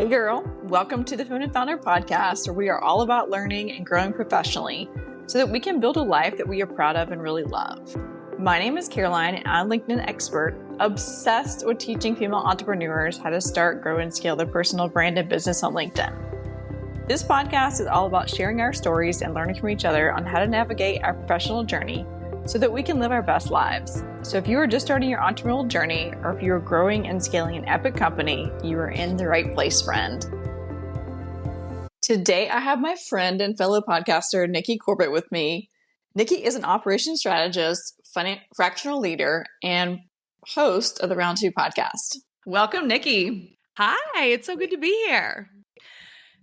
girl. Welcome to the Feminine Founder Podcast, where we are all about learning and growing professionally so that we can build a life that we are proud of and really love. My name is Caroline, and I'm a LinkedIn expert, obsessed with teaching female entrepreneurs how to start, grow, and scale their personal brand and business on LinkedIn. This podcast is all about sharing our stories and learning from each other on how to navigate our professional journey so that we can live our best lives. So if you are just starting your entrepreneurial journey, or if you are growing and scaling an epic company, you are in the right place, friend. Today, I have my friend and fellow podcaster, Nikki Corbett, with me. Nikki is an operations strategist, fractional leader, and host of the Round 2 podcast. Welcome, Nikki. Hi, it's so good to be here.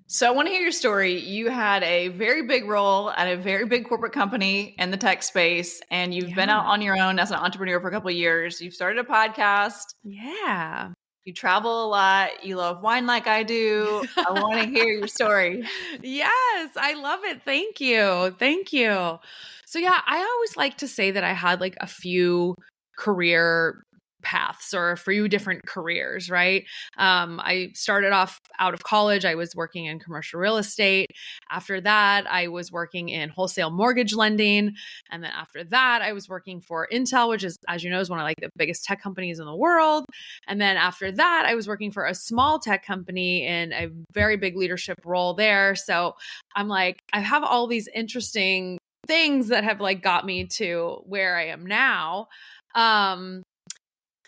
So I want to hear your story. You had a very big role at a very big corporate company in the tech space, and you've been out on your own as an entrepreneur for a couple of years. You've started a podcast. Yeah. You travel a lot. You love wine like I do. I want to hear your story. Yes, I love it. Thank you. Thank you. So yeah, I always like to say that I had like a few career paths or a few different careers, right? I started off out of college. I was working in commercial real estate. After that, I was working in wholesale mortgage lending. And then after that, I was working for Intel, which is, as you know, is one of like the biggest tech companies in the world. And then after that, I was working for a small tech company in a very big leadership role there. So I'm like, I have all these interesting things that have like got me to where I am now.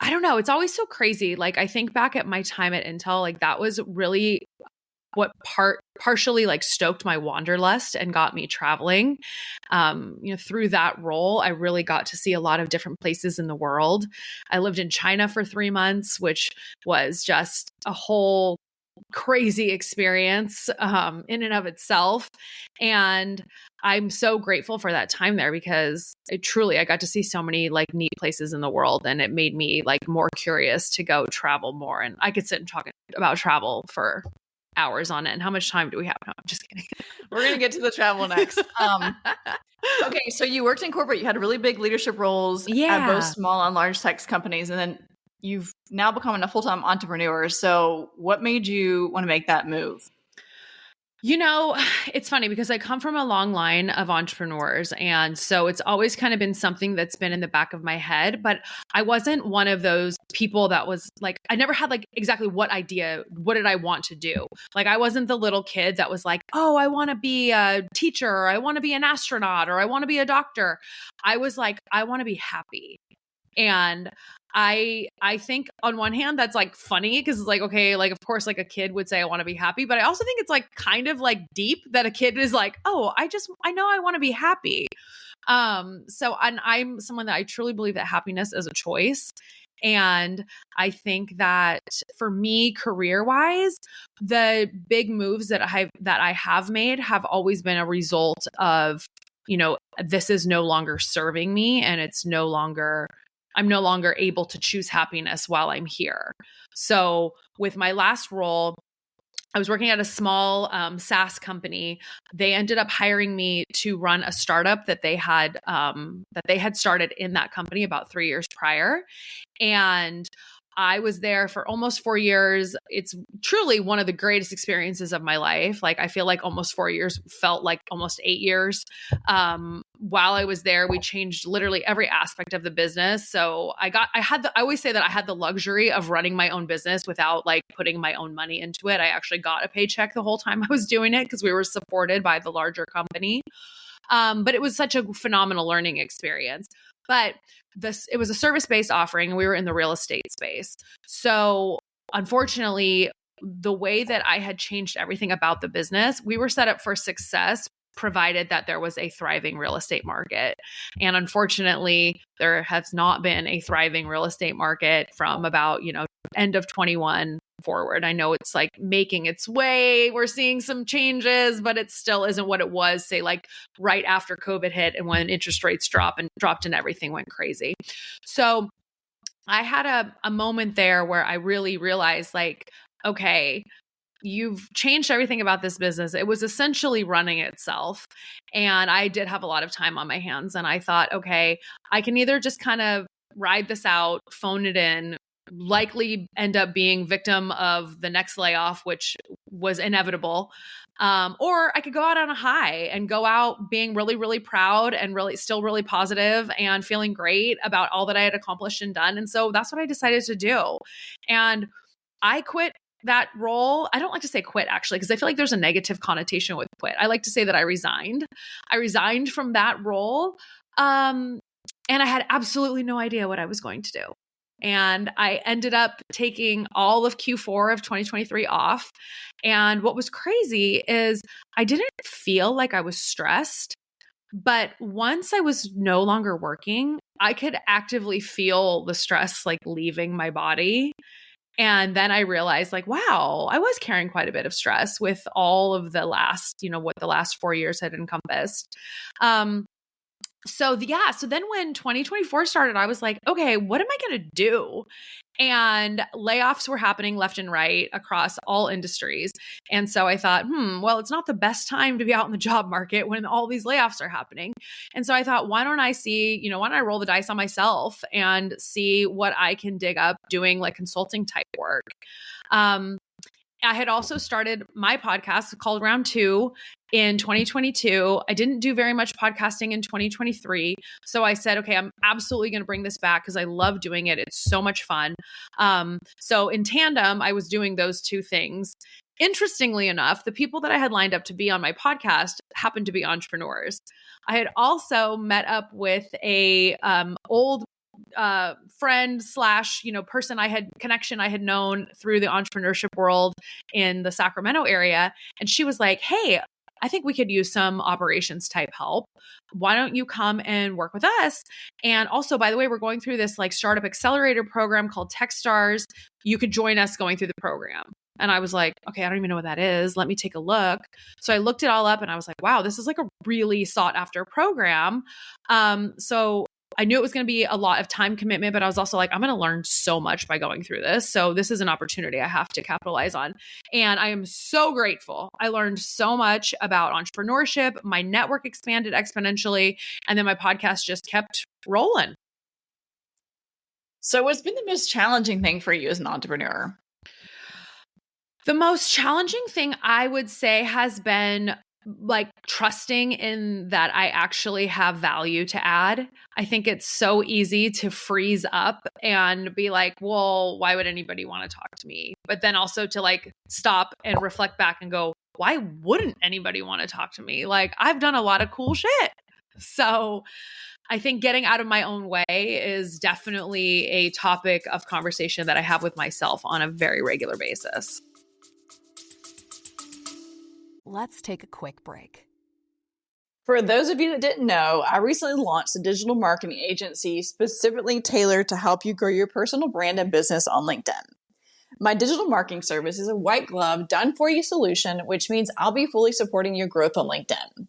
I don't know. It's always so crazy. Like I think back at my time at Intel, like that was really what partially like stoked my wanderlust and got me traveling. Through that role, I really got to see a lot of different places in the world. I lived in China for 3 months, which was just a whole crazy experience in and of itself. And I'm so grateful for that time there because I got to see so many like neat places in the world, and it made me like more curious to go travel more. And I could sit and talk about travel for hours on it. And how much time do we have? No, I'm just kidding. We're going to get to the travel next. Okay. So you worked in corporate, you had really big leadership roles at both small and large tech companies. And then you've now become a full-time entrepreneur. So what made you want to make that move? You know, it's funny because I come from a long line of entrepreneurs. And so it's always kind of been something that's been in the back of my head. But I wasn't one of those people that was like, I never had like exactly what did I want to do? Like I wasn't the little kid that was like, oh, I want to be a teacher, or I want to be an astronaut, or I want to be a doctor. I was like, I want to be happy. And I think on one hand, that's like funny because it's like, okay, like, of course, like a kid would say, I want to be happy. But I also think it's like kind of like deep that a kid is like, oh, I know I want to be happy. And I'm someone that I truly believe that happiness is a choice. And I think that for me, career-wise, the big moves that I have made have always been a result of, this is no longer serving me, and I'm no longer able to choose happiness while I'm here. So with my last role, I was working at a small SaaS company. They ended up hiring me to run a startup that they had started in that company about 3 years prior. And I was there for almost 4 years. It's truly one of the greatest experiences of my life. Like I feel like almost 4 years felt like almost 8 years. While I was there, we changed literally every aspect of the business. So I always say that I had the luxury of running my own business without like putting my own money into it. I actually got a paycheck the whole time I was doing it because we were supported by the larger company. But it was such a phenomenal learning experience. But it was a service-based offering, and we were in the real estate space. So unfortunately, the way that I had changed everything about the business, we were set up for success provided that there was a thriving real estate market. And unfortunately, there has not been a thriving real estate market from about, end of 21 forward. I know it's like making its way. We're seeing some changes, but it still isn't what it was, say, like right after COVID hit and when interest rates dropped and everything went crazy. So I had a moment there where I really realized like, okay, you've changed everything about this business. It was essentially running itself. And I did have a lot of time on my hands. And I thought, okay, I can either just kind of ride this out, phone it in, likely end up being victim of the next layoff, which was inevitable. Or I could go out on a high and go out being really, really proud and really still really positive and feeling great about all that I had accomplished and done. And so that's what I decided to do. And I quit that role. I don't like to say quit actually, because I feel like there's a negative connotation with quit. I like to say that I resigned. I resigned from that role. And I had absolutely no idea what I was going to do. And I ended up taking all of Q4 of 2023 off. And what was crazy is I didn't feel like I was stressed, but once I was no longer working, I could actively feel the stress like leaving my body. And then I realized like, wow, I was carrying quite a bit of stress with all of the last, what the last 4 years had encompassed. So then when 2024 started, I was like, okay, what am I going to do? And layoffs were happening left and right across all industries. And so I thought, well, it's not the best time to be out in the job market when all these layoffs are happening. And so I thought, why don't I roll the dice on myself and see what I can dig up doing like consulting type work. I had also started my podcast called Round 2 in 2022. I didn't do very much podcasting in 2023. So I said, okay, I'm absolutely going to bring this back because I love doing it. It's so much fun. So in tandem, I was doing those two things. Interestingly enough, the people that I had lined up to be on my podcast happened to be entrepreneurs. I had also met up with a old friend / person I had known through the entrepreneurship world in the Sacramento area. And she was like, hey, I think we could use some operations type help. Why don't you come and work with us? And also, by the way, we're going through this like startup accelerator program called Techstars. You could join us going through the program. And I was like, okay, I don't even know what that is. Let me take a look. So I looked it all up and I was like, wow, this is like a really sought after program. So I knew it was going to be a lot of time commitment, but I was also like, I'm going to learn so much by going through this. So this is an opportunity I have to capitalize on. And I am so grateful. I learned so much about entrepreneurship. My network expanded exponentially. And then my podcast just kept rolling. So what's been the most challenging thing for you as an entrepreneur? The most challenging thing I would say has been like trusting in that I actually have value to add. I think it's so easy to freeze up and be like, well, why would anybody want to talk to me? But then also to like stop and reflect back and go, why wouldn't anybody want to talk to me? Like I've done a lot of cool shit. So I think getting out of my own way is definitely a topic of conversation that I have with myself on a very regular basis. Let's take a quick break. For those of you that didn't know, I recently launched a digital marketing agency specifically tailored to help you grow your personal brand and business on LinkedIn. My digital marketing service is a white glove, done for you solution, which means I'll be fully supporting your growth on LinkedIn.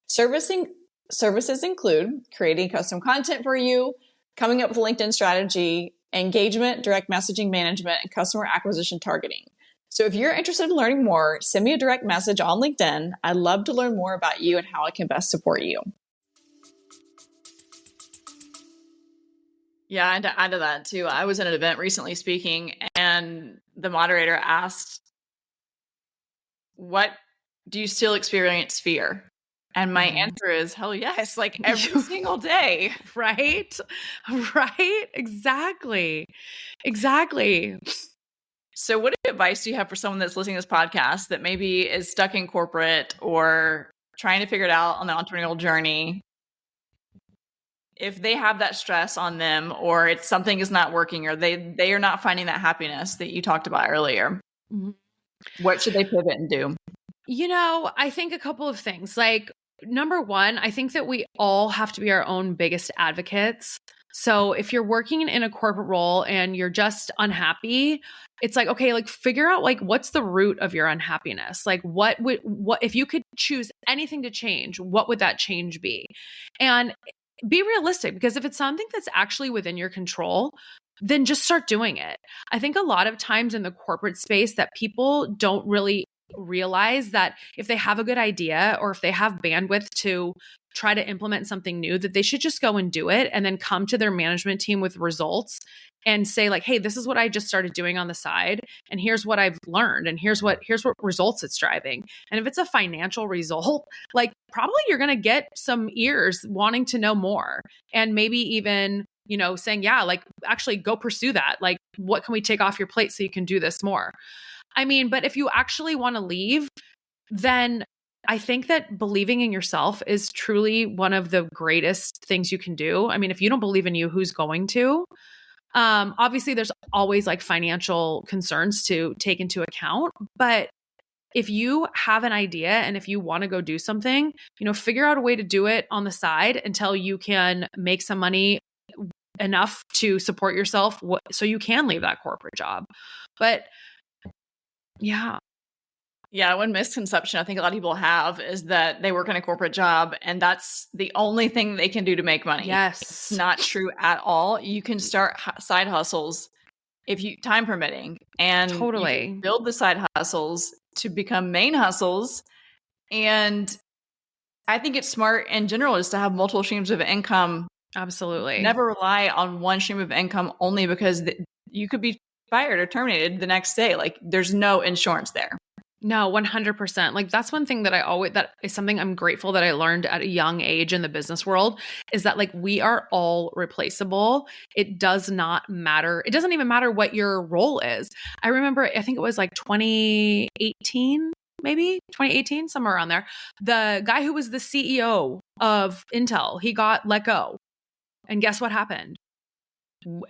Services include creating custom content for you, coming up with a LinkedIn strategy, engagement, direct messaging management, and customer acquisition targeting. So if you're interested in learning more, send me a direct message on LinkedIn. I'd love to learn more about you and how I can best support you. Yeah, and to add to that too, I was at an event recently speaking and the moderator asked, what do you still experience fear? And my answer is, hell yes, like every single day. Right? Right? Exactly. So what advice do you have for someone that's listening to this podcast that maybe is stuck in corporate or trying to figure it out on the entrepreneurial journey? If they have that stress on them or it's something is not working or they are not finding that happiness that you talked about earlier, what should they pivot and do? I think a couple of things. Like, number one, I think that we all have to be our own biggest advocates. So if you're working in a corporate role and you're just unhappy, it's like, okay, like figure out like what's the root of your unhappiness? Like what if you could choose anything to change, what would that change be? And be realistic, because if it's something that's actually within your control, then just start doing it. I think a lot of times in the corporate space that people don't really realize that if they have a good idea or if they have bandwidth to try to implement something new, that they should just go and do it and then come to their management team with results and say like, hey, this is what I just started doing on the side. And here's what I've learned. And here's what results it's driving. And if it's a financial result, like probably you're going to get some ears wanting to know more. And maybe even, saying, yeah, like actually go pursue that. Like, what can we take off your plate so you can do this more? I mean, but if you actually want to leave, then I think that believing in yourself is truly one of the greatest things you can do. I mean, if you don't believe in you, who's going to? Obviously, there's always like financial concerns to take into account. But if you have an idea and if you want to go do something, figure out a way to do it on the side until you can make some money enough to support yourself so you can leave that corporate job. But yeah. Yeah, one misconception I think a lot of people have is that they work in a corporate job and that's the only thing they can do to make money. Yes. It's not true at all. You can start side hustles if you time permitting, and Totally. you can build the side hustles to become main hustles. And I think it's smart in general just to have multiple streams of income. Absolutely. Never rely on one stream of income only because you could be fired or terminated the next day. Like there's no insurance there. No, 100%. Like that's one thing that is something I'm grateful that I learned at a young age in the business world, is that like we are all replaceable. It does not matter. It doesn't even matter what your role is. I remember, I think it was like 2018, maybe 2018, somewhere around there. The guy who was the CEO of Intel, he got let go. And guess what happened?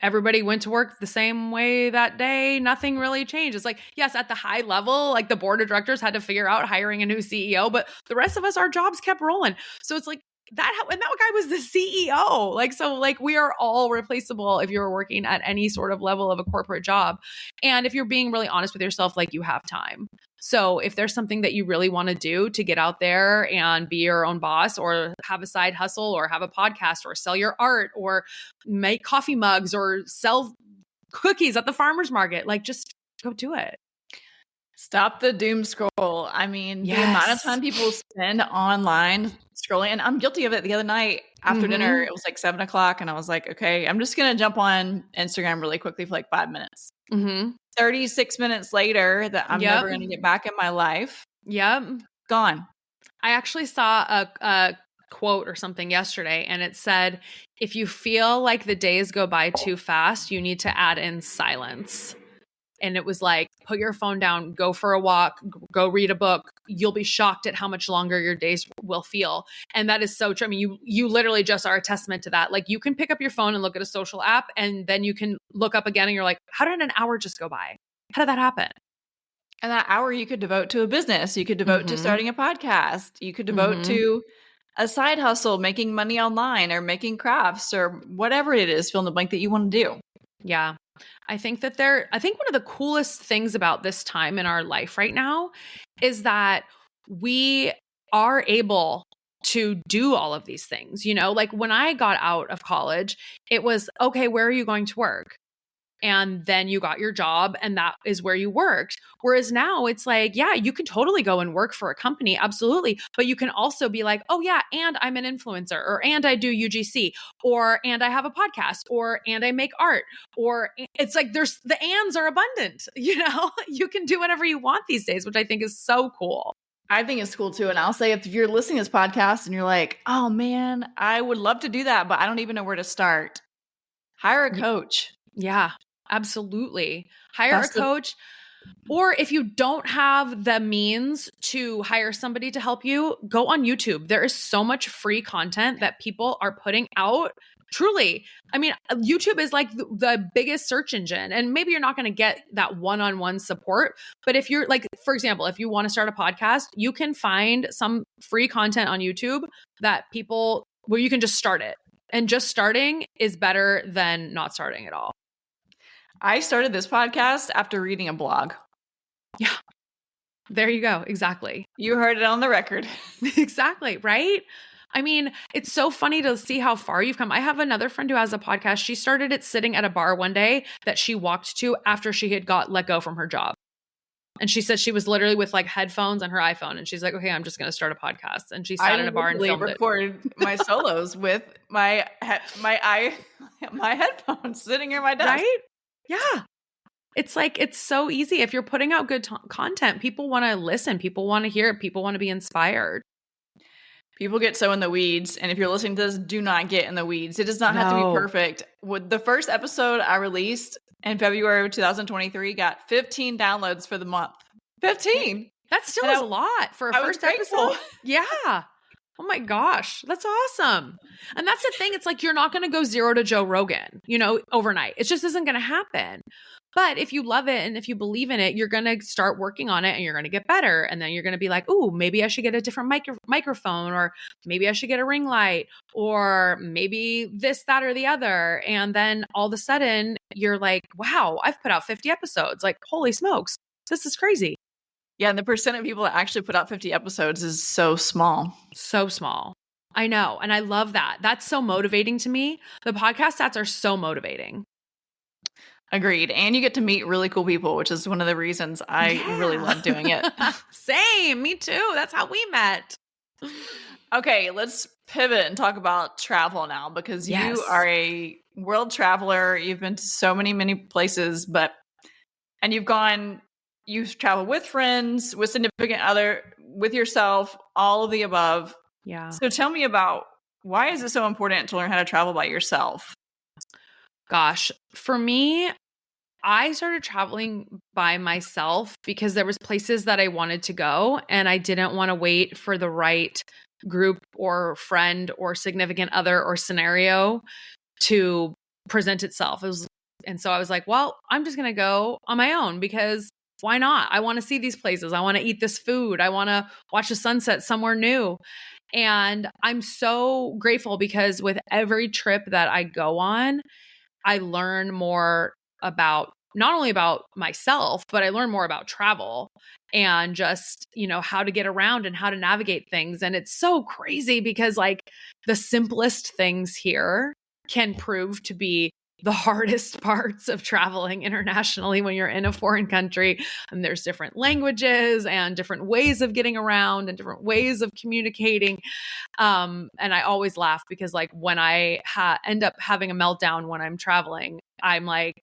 Everybody went to work the same way that day. Nothing really changed. It's like, yes, at the high level, like the board of directors had to figure out hiring a new CEO, but the rest of us, our jobs kept rolling. So it's like that, and that guy was the CEO. Like, so like we are all replaceable if you're working at any sort of level of a corporate job. And if you're being really honest with yourself, like you have time. So if there's something that you really want to do to get out there and be your own boss, or have a side hustle, or have a podcast, or sell your art, or make coffee mugs, or sell cookies at the farmer's market, like just go do it. Stop the doom scroll. I mean, the amount of time people spend online scrolling, and I'm guilty of it. The other night after dinner, it was like 7:00 and I was like, okay, I'm just going to jump on Instagram really quickly for like 5 minutes. 36 minutes later that I'm never going to get back in my life. Gone. I actually saw a quote or something yesterday, and it said, if you feel like the days go by too fast, you need to add in silence. And it was like, put your phone down, go for a walk, go read a book. You'll be shocked at how much longer your days will feel. And that is so true. I mean, you literally just are a testament to that. Like you can pick up your phone and look at a social app, and then you can look up again and you're like, how did an hour just go by? How did that happen? And that hour you could devote to a business. You could devote to starting a podcast. You could devote to a side hustle, making money online, or making crafts, or whatever it is, fill in the blank that you want to do. Yeah. I think one of the coolest things about this time in our life right now is that we are able to do all of these things. Like when I got out of college, it was, okay, where are you going to work? And then you got your job, and that is where you worked. Whereas now it's like, yeah, you can totally go and work for a company. Absolutely. But you can also be like, oh yeah, and I'm an influencer, or, and I do UGC, or, and I have a podcast, or, and I make art, or it's like there's the ands are abundant, you can do whatever you want these days, which I think is so cool. I think it's cool too. And I'll say, if you're listening to this podcast and you're like, oh man, I would love to do that, but I don't even know where to start. Hire a coach. Yeah. Absolutely. Hire a coach. Or if you don't have the means to hire somebody to help you, go on YouTube. There is so much free content that people are putting out. Truly. I mean, YouTube is like the biggest search engine, and maybe you're not going to get that one-on-one support. But if you're like, for example, if you want to start a podcast, you can find some free content on YouTube where you can just start it. And just starting is better than not starting at all. I started this podcast after reading a blog. Yeah. There you go. Exactly. You heard it on the record. Exactly. Right? I mean, it's so funny to see how far you've come. I have another friend who has a podcast. She started it sitting at a bar one day that she walked to after she had got let go from her job. And she said she was literally with like headphones on her iPhone. And she's like, okay, I'm just going to start a podcast. And she sat in a bar and filmed it. I record my solos with my headphones sitting in my desk. Right? Yeah. It's like, it's so easy. If you're putting out good content, people want to listen. People want to hear it. People want to be inspired. People get so in the weeds. And if you're listening to this, do not get in the weeds. It does not have to be perfect. With the first episode I released in February of 2023 got 15 downloads for the month. 15. That still is a lot for a first episode. Yeah. Oh my gosh. That's awesome. And that's the thing. It's like, you're not going to go 0 to Joe Rogan, overnight. It just isn't going to happen. But if you love it and if you believe in it, you're going to start working on it and you're going to get better. And then you're going to be like, ooh, maybe I should get a different microphone, or maybe I should get a ring light, or maybe this, that, or the other. And then all of a sudden you're like, wow, I've put out 50 episodes. Like, holy smokes, this is crazy. Yeah. And the percent of people that actually put out 50 episodes is so small. So small. I know. And I love that. That's so motivating to me. The podcast stats are so motivating. Agreed. And you get to meet really cool people, which is one of the reasons I really love doing it. Same. Me too. That's how we met. Okay, let's pivot and talk about travel now, because you are a world traveler. You've been to so many places, and you've traveled with friends, with significant other, with yourself, all of the above. Yeah. So tell me about, why is it so important to learn how to travel by yourself? Gosh, for me, I started traveling by myself because there was places that I wanted to go and I didn't want to wait for the right group or friend or significant other or scenario to present itself. And so I was like, well, I'm just going to go on my own, because why not? I want to see these places. I want to eat this food. I want to watch a sunset somewhere new. And I'm so grateful because with every trip that I go on, I learn more about not only about myself, but I learn more about travel and just, how to get around and how to navigate things. And it's so crazy because like the simplest things here can prove to be the hardest parts of traveling internationally when you're in a foreign country. And there's different languages and different ways of getting around and different ways of communicating. And I always laugh because like when I end up having a meltdown when I'm traveling, I'm like,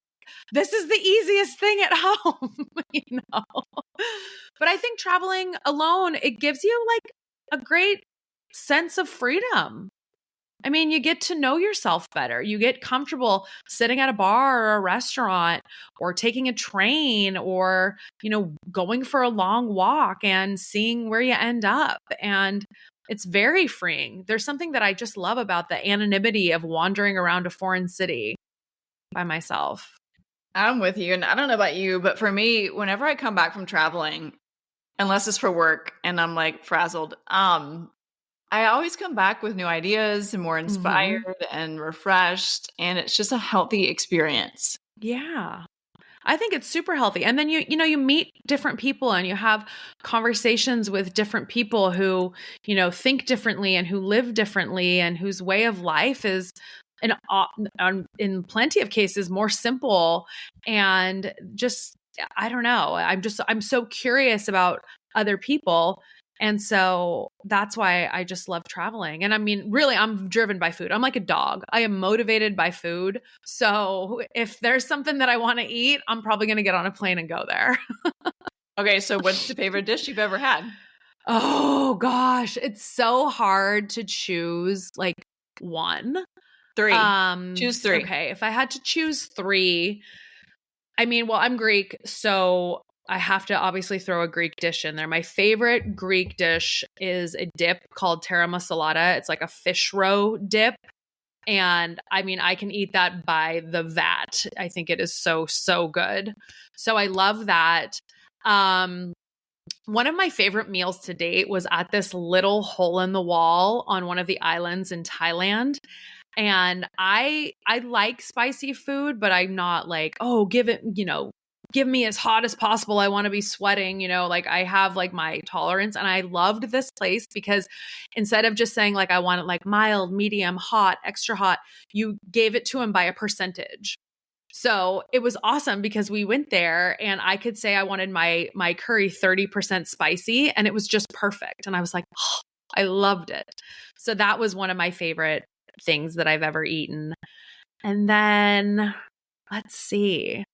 this is the easiest thing at home, But I think traveling alone, it gives you like a great sense of freedom. I mean, you get to know yourself better. You get comfortable sitting at a bar or a restaurant or taking a train or, going for a long walk and seeing where you end up. And it's very freeing. There's something that I just love about the anonymity of wandering around a foreign city by myself. I'm with you. And I don't know about you, but for me, whenever I come back from traveling, unless it's for work and I'm like frazzled, I always come back with new ideas and more inspired and refreshed. And it's just a healthy experience. Yeah. I think it's super healthy. And then you meet different people and you have conversations with different people who, think differently and who live differently and whose way of life is in plenty of cases more simple. And just, I don't know. I'm so curious about other people. And so that's why I just love traveling. And I mean, really, I'm driven by food. I'm like a dog. I am motivated by food. So if there's something that I want to eat, I'm probably going to get on a plane and go there. Okay. So what's the favorite dish you've ever had? Oh gosh. It's so hard to choose like one. 3. Choose 3. Okay. If I had to choose 3, I mean, well, I'm Greek, so I have to obviously throw a Greek dish in there. My favorite Greek dish is a dip called terra masalata. It's like a fish roe dip. And I mean, I can eat that by the vat. I think it is so, so good. So I love that. One of my favorite meals to date was at this little hole in the wall on one of the islands in Thailand. And I like spicy food, but I'm not like, oh, give me as hot as possible. I want to be sweating, like I have like my tolerance. And I loved this place because instead of just saying like, I want it like mild, medium, hot, extra hot, you gave it to him by a percentage. So it was awesome because we went there and I could say I wanted my curry 30% spicy and it was just perfect. And I was like, oh, I loved it. So that was one of my favorite things that I've ever eaten. And then let's see.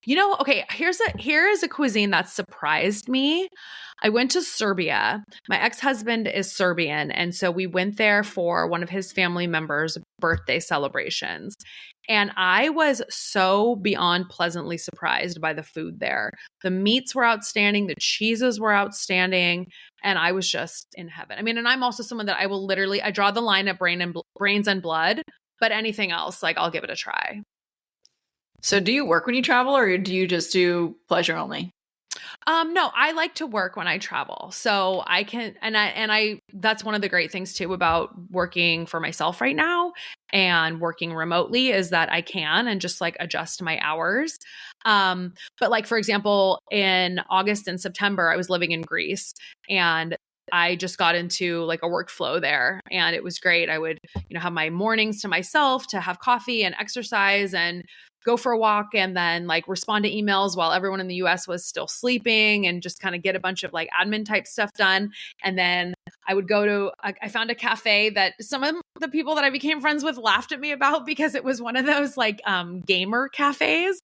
Okay, here is a cuisine that surprised me. I went to Serbia. My ex-husband is Serbian, and so we went there for one of his family members' birthday celebrations. And I was so beyond pleasantly surprised by the food there. The meats were outstanding, the cheeses were outstanding, and I was just in heaven. I mean, and I'm also someone that I draw the line at brains and blood, but anything else, like I'll give it a try. So do you work when you travel or do you just do pleasure only? No, I like to work when I travel. So I can, that's one of the great things too about working for myself right now and working remotely is that I can and just like adjust my hours. But like, for example, in August and September, I was living in Greece and I just got into like a workflow there and it was great. I would, have my mornings to myself to have coffee and exercise and go for a walk and then like respond to emails while everyone in the US was still sleeping and just kind of get a bunch of like admin type stuff done. And then I would I found a cafe that some of the people that I became friends with laughed at me about because it was one of those like gamer cafes,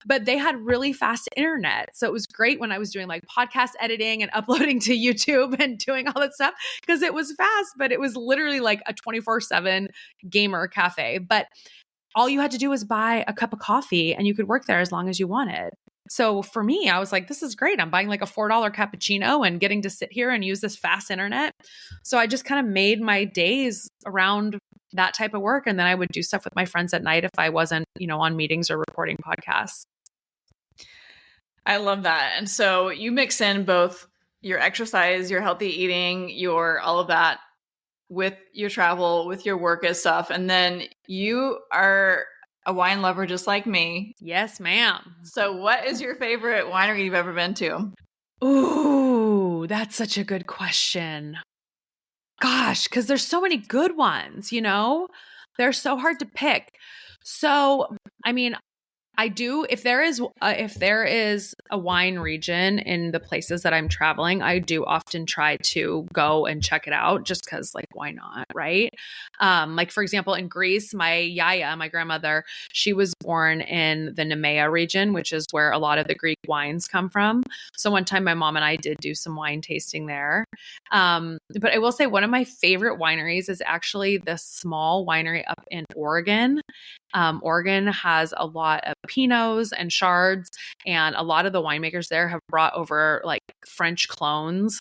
but they had really fast internet. So it was great when I was doing like podcast editing and uploading to YouTube and doing all that stuff because it was fast, but it was literally like a 24/7 gamer cafe. But all you had to do was buy a cup of coffee and you could work there as long as you wanted. So for me, I was like, this is great. I'm buying like a $4 cappuccino and getting to sit here and use this fast internet. So I just kind of made my days around that type of work. And then I would do stuff with my friends at night if I wasn't, on meetings or recording podcasts. I love that. And so you mix in both your exercise, your healthy eating, your all of that with your travel, with your work and stuff. And then you are a wine lover just like me. Yes, ma'am. So what is your favorite winery you've ever been to? Ooh, that's such a good question. Gosh, because there's so many good ones, They're so hard to pick. So, I mean, I do, if there is a wine region in the places that I'm traveling, I do often try to go and check it out just because like, why not? Right. Like for example, in Greece, my yaya, my grandmother, she was born in the Nemea region, which is where a lot of the Greek wines come from. So one time my mom and I did do some wine tasting there. But I will say one of my favorite wineries is actually this small winery up in Oregon. Oregon has a lot of Pinots and Chards, and a lot of the winemakers there have brought over like French clones.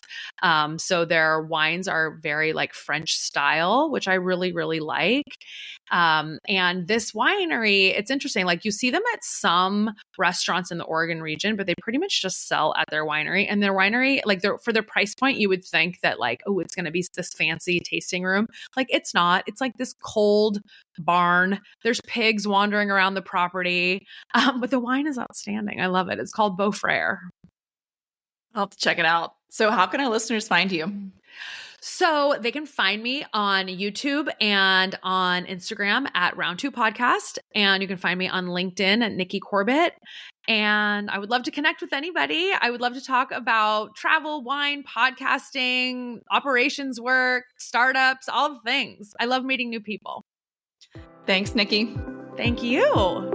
So their wines are very like French style, which I really, really like. And this winery, it's interesting. Like you see them at some restaurants in the Oregon region, but they pretty much just sell at their winery. And their winery, like for their price point, you would think that like, oh, it's going to be this fancy tasting room. Like it's not. It's like this cold barn. There's pigs wandering around the property. But the wine is outstanding. I love it. It's called Beaufrere. I'll have to check it out. So how can our listeners find you? So they can find me on YouTube and on Instagram at Round 2 Podcast. And you can find me on LinkedIn at Nikki Corbett. And I would love to connect with anybody. I would love to talk about travel, wine, podcasting, operations work, startups, all the things. I love meeting new people. Thanks, Nikki. Thank you.